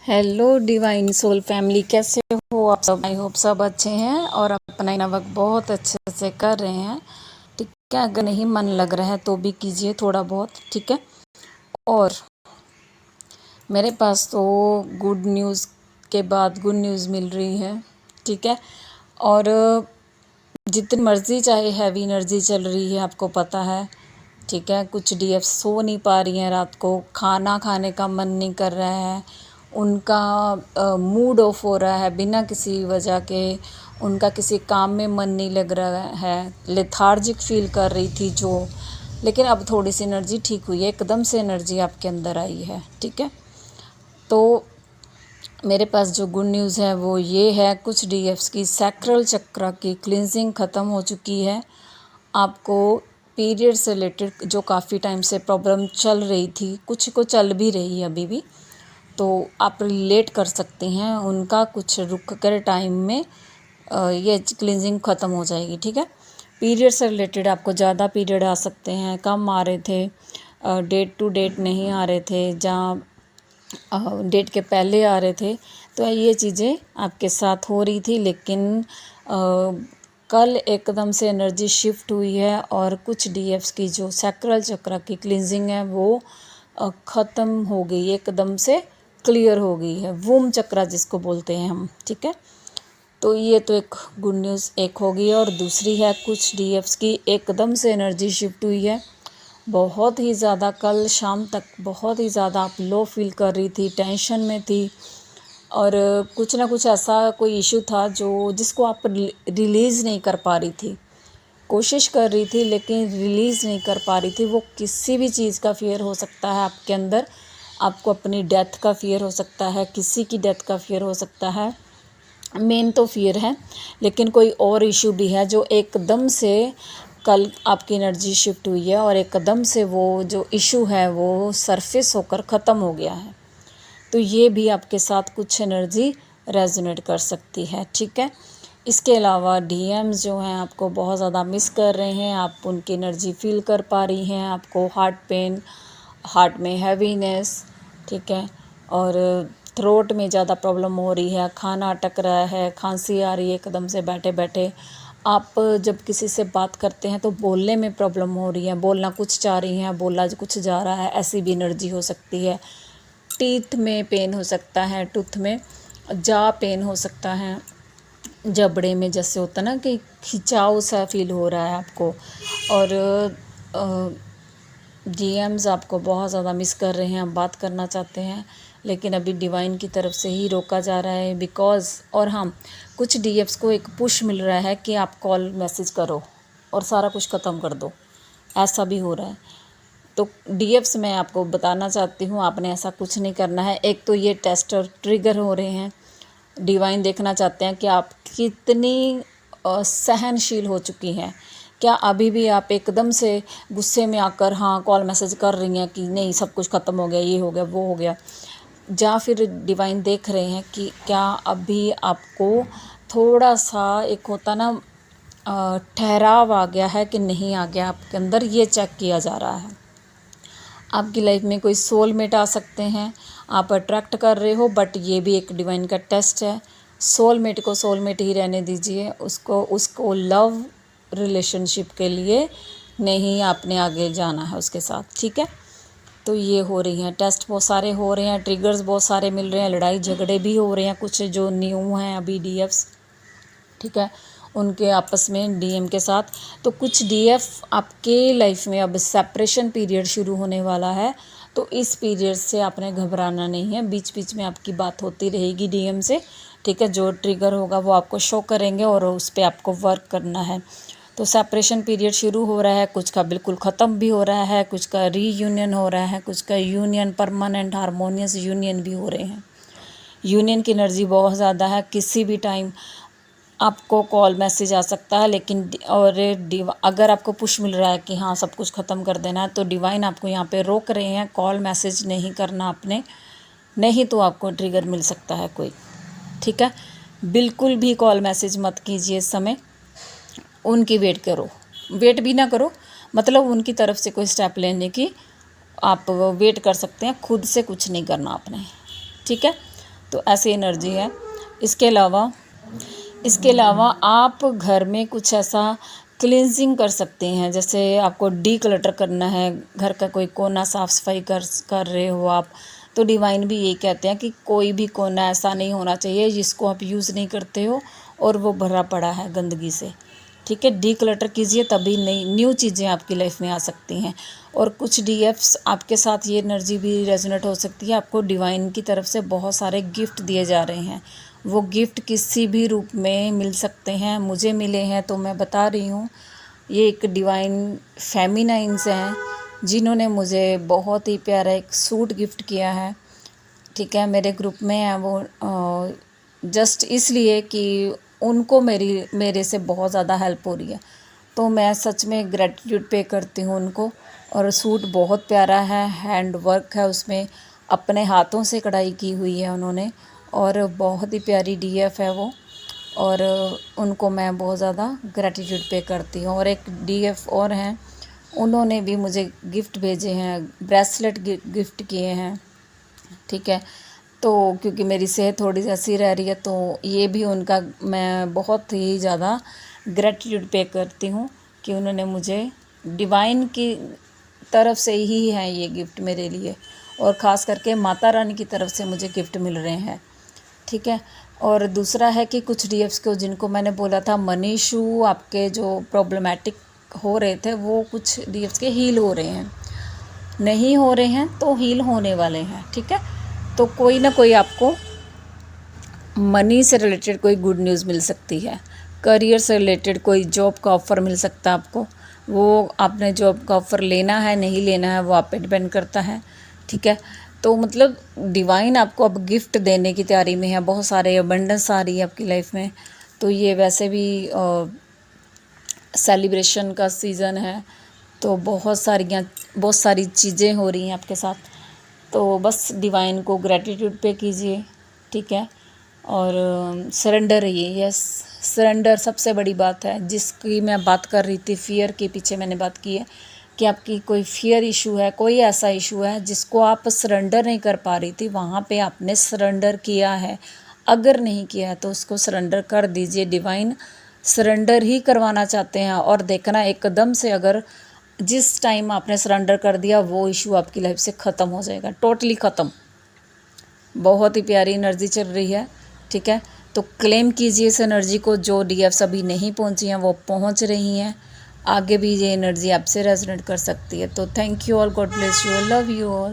Hello divine soul family, कैसे हो आप सब। आई होप सब अच्छे हैं और अपना इना वक्त बहुत अच्छे से कर रहे हैं। ठीक है, अगर नहीं मन लग रहा है तो भी कीजिए थोड़ा बहुत, ठीक है। और मेरे पास तो गुड न्यूज़ के बाद गुड न्यूज़ मिल रही है, ठीक है। और जितनी मर्ज़ी चाहे हैवी एनर्जी चल रही है, आपको पता है, ठीक है। कुछ डीएफ सो नहीं पा रही हैं, रात को खाना खाने का मन नहीं कर रहा है, उनका मूड ऑफ हो रहा है बिना किसी वजह के, उनका किसी काम में मन नहीं लग रहा है, लेथार्जिक फील कर रही थी जो, लेकिन अब थोड़ी सी एनर्जी ठीक हुई है, एकदम से एनर्जी आपके अंदर आई है, ठीक है। तो मेरे पास जो गुड न्यूज़ है वो ये है, कुछ डीएफ्स की सैक्रल चक्र की क्लिनजिंग ख़त्म हो चुकी है। आपको पीरियड से रिलेटेड जो काफ़ी टाइम से प्रॉब्लम चल रही थी, कुछ को चल भी रही है अभी भी, तो आप रिलेट कर सकते हैं उनका, कुछ रुक कर टाइम में ये क्लिनजिंग ख़त्म हो जाएगी, ठीक है। पीरियड से रिलेटेड आपको ज़्यादा पीरियड आ सकते हैं, कम आ रहे थे, डेट टू डेट नहीं आ रहे थे, जहाँ डेट के पहले आ रहे थे, तो ये चीज़ें आपके साथ हो रही थी। लेकिन कल एकदम से एनर्जी शिफ्ट हुई है और कुछ डीएफ्स की जो सैक्रल चक्र की क्लिनजिंग है वो ख़त्म हो गई, एकदम से क्लियर हो गई है, वूम चक्र जिसको बोलते हैं हम, ठीक है। तो ये तो एक गुड न्यूज़ एक हो गई है। और दूसरी है, कुछ डीएफ्स की एकदम से एनर्जी शिफ्ट हुई है, बहुत ही ज़्यादा कल शाम तक बहुत ही ज़्यादा आप लो फील कर रही थी, टेंशन में थी, और कुछ ना कुछ ऐसा कोई इशू था जो जिसको आप रिलीज़ नहीं कर पा रही थी, कोशिश कर रही थी लेकिन रिलीज़ नहीं कर पा रही थी। वो किसी भी चीज़ का फियर हो सकता है आपके अंदर, आपको अपनी डेथ का फियर हो सकता है, किसी की डेथ का फियर हो सकता है, मेन तो फियर है, लेकिन कोई और इशू भी है जो एकदम से कल आपकी एनर्जी शिफ्ट हुई है और एकदम से वो जो इशू है वो सरफेस होकर ख़त्म हो गया है। तो ये भी आपके साथ कुछ एनर्जी रेजोनेट कर सकती है, ठीक है। इसके अलावा डीएम्स जो हैं आपको बहुत ज़्यादा मिस कर रहे हैं, आप उनकी एनर्जी फील कर पा रही हैं, आपको हार्ट पेन, हार्ट में हैवीनेस, ठीक है, और थ्रोट में ज़्यादा प्रॉब्लम हो रही है, खाना अटक रहा है, खांसी आ रही है एकदम से बैठे बैठे, आप जब किसी से बात करते हैं तो बोलने में प्रॉब्लम हो रही है, बोलना कुछ चाह रही हैं, बोला कुछ जा रहा है, ऐसी भी एनर्जी हो सकती है। टीथ में पेन हो सकता है, टूथ में जा पेन हो सकता है, जबड़े में जैसे होता ना कि खिंचाव सा फील हो रहा है आपको। और डीएम्स आपको बहुत ज़्यादा मिस कर रहे हैं, आप बात करना चाहते हैं लेकिन अभी डिवाइन की तरफ से ही रोका जा रहा है बिकॉज़, और हाँ, कुछ डीएफ्स को एक पुश मिल रहा है कि आप कॉल मैसेज करो और सारा कुछ ख़त्म कर दो, ऐसा भी हो रहा है। तो डीएफ्स मैं आपको बताना चाहती हूँ, आपने ऐसा कुछ नहीं करना है। एक तो ये टेस्टर ट्रिगर हो रहे हैं, डिवाइन देखना चाहते हैं कि आप कितनी सहनशील हो चुकी हैं। क्या अभी भी आप एकदम से गुस्से में आकर हाँ कॉल मैसेज कर रही हैं कि नहीं सब कुछ ख़त्म हो गया, ये हो गया, वो हो गया, या फिर डिवाइन देख रहे हैं कि क्या अभी आपको थोड़ा सा एक होता ना ठहराव आ गया है कि नहीं आ गया आपके अंदर, ये चेक किया जा रहा है। आपकी लाइफ में कोई सोलमेट आ सकते हैं, आप अट्रैक्ट कर रहे हो, बट ये भी एक डिवाइन का टेस्ट है। सोलमेट को सोलमेट ही रहने दीजिए, उसको लव रिलेशनशिप के लिए नहीं, आपने आगे जाना है उसके साथ, ठीक है। तो ये हो रही हैं टेस्ट, बहुत सारे हो रहे हैं, ट्रिगर्स बहुत सारे मिल रहे हैं, लड़ाई झगड़े भी हो रहे हैं, कुछ जो न्यू हैं अभी डीएफ्स, ठीक है, उनके आपस में डीएम के साथ। तो कुछ डीएफ आपके लाइफ में अब सेपरेशन पीरियड शुरू होने वाला है, तो इस पीरियड से आपने घबराना नहीं है, बीच बीच में आपकी बात होती रहेगी डीएम से, ठीक है। जो ट्रिगर होगा वो आपको शो करेंगे और उस पर आपको वर्क करना है। तो सेपरेशन पीरियड शुरू हो रहा है, कुछ का बिल्कुल ख़त्म भी हो रहा है, कुछ का रीयूनियन हो रहा है, कुछ का यूनियन, परमानेंट हारमोनियस यूनियन भी हो रहे हैं। यूनियन की एनर्जी बहुत ज़्यादा है, किसी भी टाइम आपको कॉल मैसेज आ सकता है, लेकिन और अगर आपको पुश मिल रहा है कि हाँ सब कुछ ख़त्म कर देना है, तो डिवाइन आपको यहाँ पे रोक रहे हैं, कॉल मैसेज नहीं करना आपने, नहीं तो आपको ट्रिगर मिल सकता है कोई, ठीक है। बिल्कुल भी कॉल मैसेज मत कीजिए इस समय, उनकी वेट करो, वेट भी ना करो, मतलब उनकी तरफ से कोई स्टेप लेने की आप वेट कर सकते हैं, खुद से कुछ नहीं करना आपने, ठीक है। तो ऐसी एनर्जी है। इसके अलावा आप घर में कुछ ऐसा क्लींजिंग कर सकते हैं, जैसे आपको डीक्लटर करना है, घर का कोई कोना साफ़ सफाई कर रहे हो आप, तो डिवाइन भी ये कहते हैं कि कोई भी कोना ऐसा नहीं होना चाहिए जिसको आप यूज़ नहीं करते हो और वो भरा पड़ा है गंदगी से। ठीक है, डीक्लटर कीजिए, तभी नई न्यू चीज़ें आपकी लाइफ में आ सकती हैं। और कुछ डीएफ्स आपके साथ ये एनर्जी भी रेजोनेट हो सकती है, आपको डिवाइन की तरफ से बहुत सारे गिफ्ट दिए जा रहे हैं। वो गिफ्ट किसी भी रूप में मिल सकते हैं, मुझे मिले हैं तो मैं बता रही हूँ। ये एक डिवाइन फेमिनाइंस हैं जिन्होंने मुझे बहुत ही प्यारा एक सूट गिफ्ट किया है। ठीक है, मेरे ग्रुप में है वो, जस्ट इसलिए कि उनको मेरे से बहुत ज़्यादा हेल्प हो रही है, तो मैं सच में ग्रेटिट्यूड पे करती हूँ उनको। और सूट बहुत प्यारा है, हैंड वर्क है उसमें, अपने हाथों से कढ़ाई की हुई है उन्होंने, और बहुत ही प्यारी डीएफ है वो, और उनको मैं बहुत ज़्यादा ग्रेटिट्यूड पे करती हूँ। और एक डीएफ और हैं, उन्होंने भी मुझे गिफ्ट भेजे हैं, ब्रेसलेट गिफ्ट किए हैं। ठीक है, तो क्योंकि मेरी सेहत थोड़ी सी ऐसी रह रही है, तो ये भी उनका मैं बहुत ही ज़्यादा ग्रेटिट्यूड पे करती हूँ कि उन्होंने मुझे डिवाइन की तरफ से ही है ये गिफ्ट मेरे लिए, और ख़ास करके माता रानी की तरफ से मुझे गिफ्ट मिल रहे हैं। ठीक है, और दूसरा है कि कुछ डीएफ्स को, जिनको मैंने बोला था मनी इशू आपके जो प्रॉब्लमेटिक हो रहे थे, वो कुछ डीएफ्स के हील हो रहे हैं, नहीं हो रहे हैं तो हील होने वाले हैं। ठीक है, तो कोई ना कोई आपको मनी से रिलेटेड कोई गुड न्यूज़ मिल सकती है, करियर से रिलेटेड कोई जॉब का ऑफ़र मिल सकता है आपको। वो आपने जॉब का ऑफ़र लेना है नहीं लेना है वो आप पे डिपेंड करता है। ठीक है, तो मतलब डिवाइन आपको अब गिफ्ट देने की तैयारी में है, बहुत सारे अबंडेंस आ रही है आपकी लाइफ में। तो ये वैसे भी सेलिब्रेशन का सीज़न है, तो बहुत सारी चीज़ें हो रही हैं आपके साथ, तो बस डिवाइन को ग्रेटिट्यूड पे कीजिए। ठीक है, और सरेंडर रहिए। यस, सरेंडर सबसे बड़ी बात है, जिसकी मैं बात कर रही थी, फियर के पीछे मैंने बात की है कि आपकी कोई फियर इशू है, कोई ऐसा इशू है जिसको आप सरेंडर नहीं कर पा रही थी, वहाँ पे आपने सरेंडर किया है। अगर नहीं किया है तो उसको सरेंडर कर दीजिए, डिवाइन सरेंडर ही करवाना चाहते हैं। और देखना एकदम से, अगर जिस टाइम आपने सरेंडर कर दिया वो इशू आपकी लाइफ से ख़त्म हो जाएगा, टोटली ख़त्म। बहुत ही प्यारी एनर्जी चल रही है। ठीक है, तो क्लेम कीजिए इस एनर्जी को, जो डीएफ्स अभी नहीं पहुंची हैं वो पहुंच रही हैं, आगे भी ये एनर्जी आपसे रेजोनेट कर सकती है। तो thank you all, God bless you, love you all.